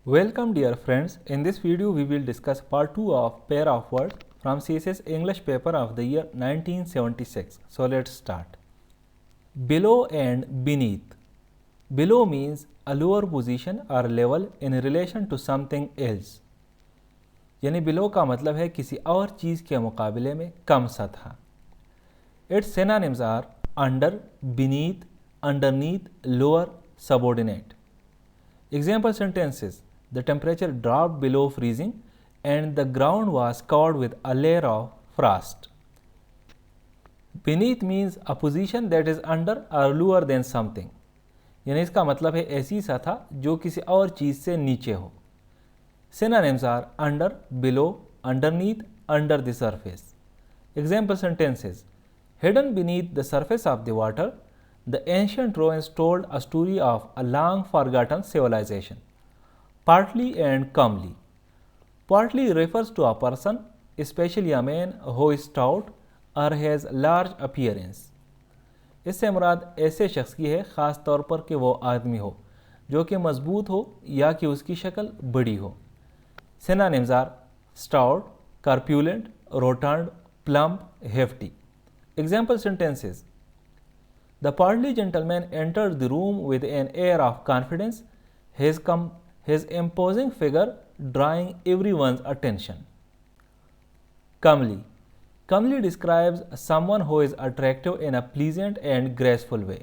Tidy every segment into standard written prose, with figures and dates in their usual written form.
Welcome dear friends, in this video we will discuss part 2 of pair of words from CSS English paper of the year 1976. So let's start. Below and beneath. Below means a lower position or level in relation to something else. यानी below का मतलब है किसी और चीज़ के मुकाबले में कम सतह. Its synonyms are under, beneath, underneath, lower, subordinate. Example sentences: the temperature dropped below freezing and the ground was covered with a layer of frost. Beneath means a position that is under or lower than something. यानी इसका मतलब है ऐसी सतह जो किसी और चीज़ से नीचे हो. Synonyms are under, below, underneath, under the surface. Example sentences: hidden beneath the surface of the water, the ancient Romans told a story of a long forgotten civilization. Partly and comely. Partly refers to a person, especially a man who is stout or has large appearance. इससे मुराद ऐसे शख्स की है ख़ास तौर पर कि वो आदमी हो जो कि मजबूत हो या कि उसकी शक्ल बड़ी हो. Synonyms are stout, corpulent, rotund, plump, hefty. Example sentences: the portly gentleman entered the room with an air of confidence, his imposing figure drawing everyone's attention. Comely. Comely describes someone who is attractive in a pleasant and graceful way.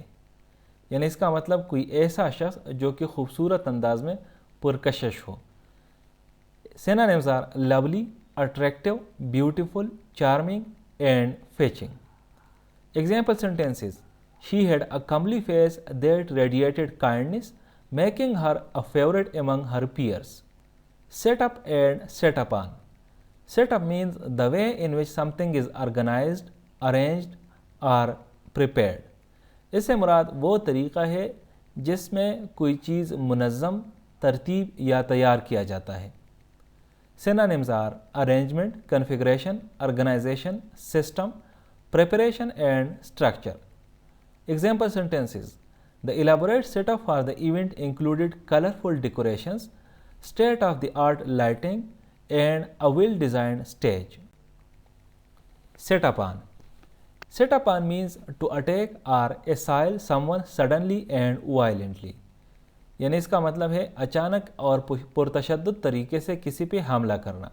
यानी इसका मतलब कोई ऐसा शख्स जो कि खूबसूरत अंदाज में पुरकशिश हो. Synonyms are lovely, attractive, beautiful, charming, and fetching. Example sentences: she had a comely face that radiated kindness, making her a favorite among her peers. Set up and set upon. Set up means the way in which something is organized, arranged, or prepared. इससे मुराद वो तरीक़ा है जिसमें कोई चीज़ मुनज़्ज़म, तरतीब या तैयार किया जाता है. Synonyms are arrangement, configuration, organization, system, preparation, and structure. Example sentences: the elaborate setup for the event included colorful decorations, state-of-the-art lighting, and a well-designed stage. Set upon. Set upon means to attack or assail someone suddenly and violently. यानी इसका मतलब है अचानक और पुरतशद्दुद तरीके से किसी पे हमला करना.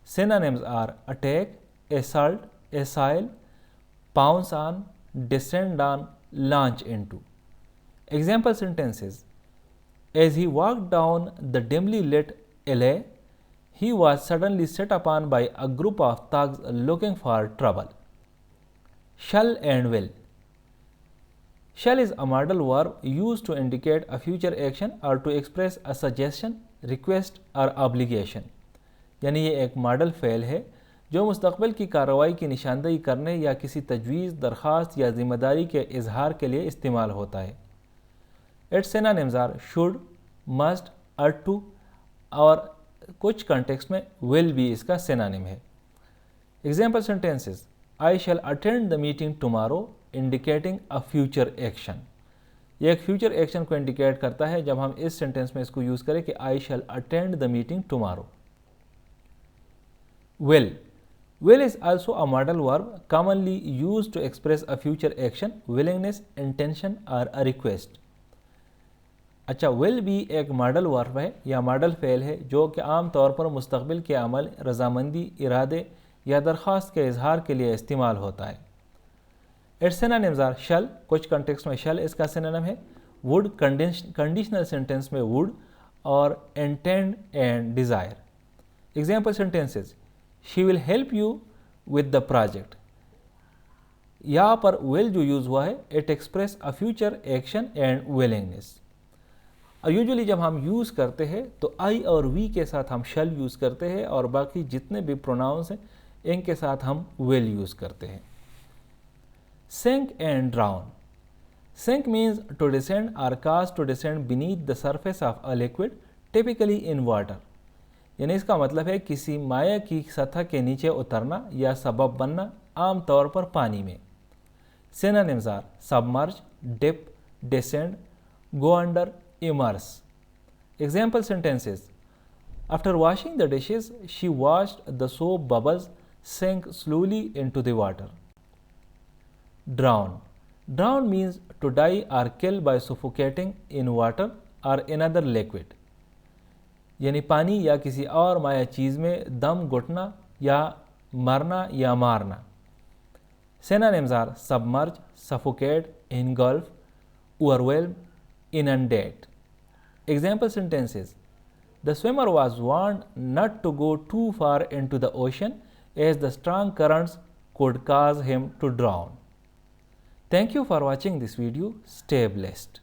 Synonyms are attack, assault, assail, pounce on, descend on, launch into. Example sentences: as he walked down the dimly lit alley, he was suddenly set upon by a group of thugs looking for trouble. Shall and will. Shall is a modal verb used to indicate a future action or to express a suggestion, request or obligation. यानी ये एक model fail है जो मुस्तक़बिल की कार्रवाई की निशानदेही करने या किसी तजवीज़, दरख्वास्त या ज़िम्मेदारी के इजहार के लिए इस्तेमाल होता है. Its synonyms are should, must, ought to और कुछ कॉन्टेक्स्ट में will भी इसका सिनोनिम है. Example sentences: I shall attend the meeting tomorrow, indicating a future action. ये एक फ्यूचर एक्शन को इंडिकेट करता है जब हम इस सेंटेंस में इसको यूज़ करें कि I shall attend the meeting tomorrow. Will. Will is also a modal verb commonly used to express a future action, willingness, intention और अ रिक्वेस्ट. अच्छा, विल भी एक मॉडल वर्ब है या मॉडल फेल है जो कि आम तौर पर मुस्तक़बिल के अमल, रजामंदी, इरादे या दरख्वास्त के इजहार के लिए इस्तेमाल होता है. Its synonyms are shall, कुछ कॉन्टेक्स्ट में shall इसका सिनोनिम है, would, कंडीशनल सेंटेंस में would और intend and desire. Example sentences: she will help you with the project. यहाँ पर will जो यूज़ हुआ है it express a future action and willingness. और यूजुअली जब हम यूज़ करते हैं तो I और we के साथ हम shall यूज़ करते हैं और बाकी जितने भी प्रोनाउंस हैं इनके साथ हम will यूज़ करते हैं. Sink and drown. Sink means to descend or cause to descend beneath the surface of a liquid, typically in water. यानी इसका मतलब है किसी माया की सतह के नीचे उतरना या सबब बनना, आम तौर पर पानी में. Synonyms are submerge, dip, descend, go under, immerse. Example sentences. After washing the dishes, she watched the soap bubbles sink slowly into the water. Drown. Drown means to die or kill by suffocating in water or another liquid. यानी पानी या किसी और माया चीज़ में दम घुटना या मरना या मारना. Synonyms are submerge, suffocate, engulf, overwhelm, inundate. Example sentences. The swimmer was warned not to go too far into the ocean as the strong currents could cause him to drown. Thank you for watching this video. Stay blessed.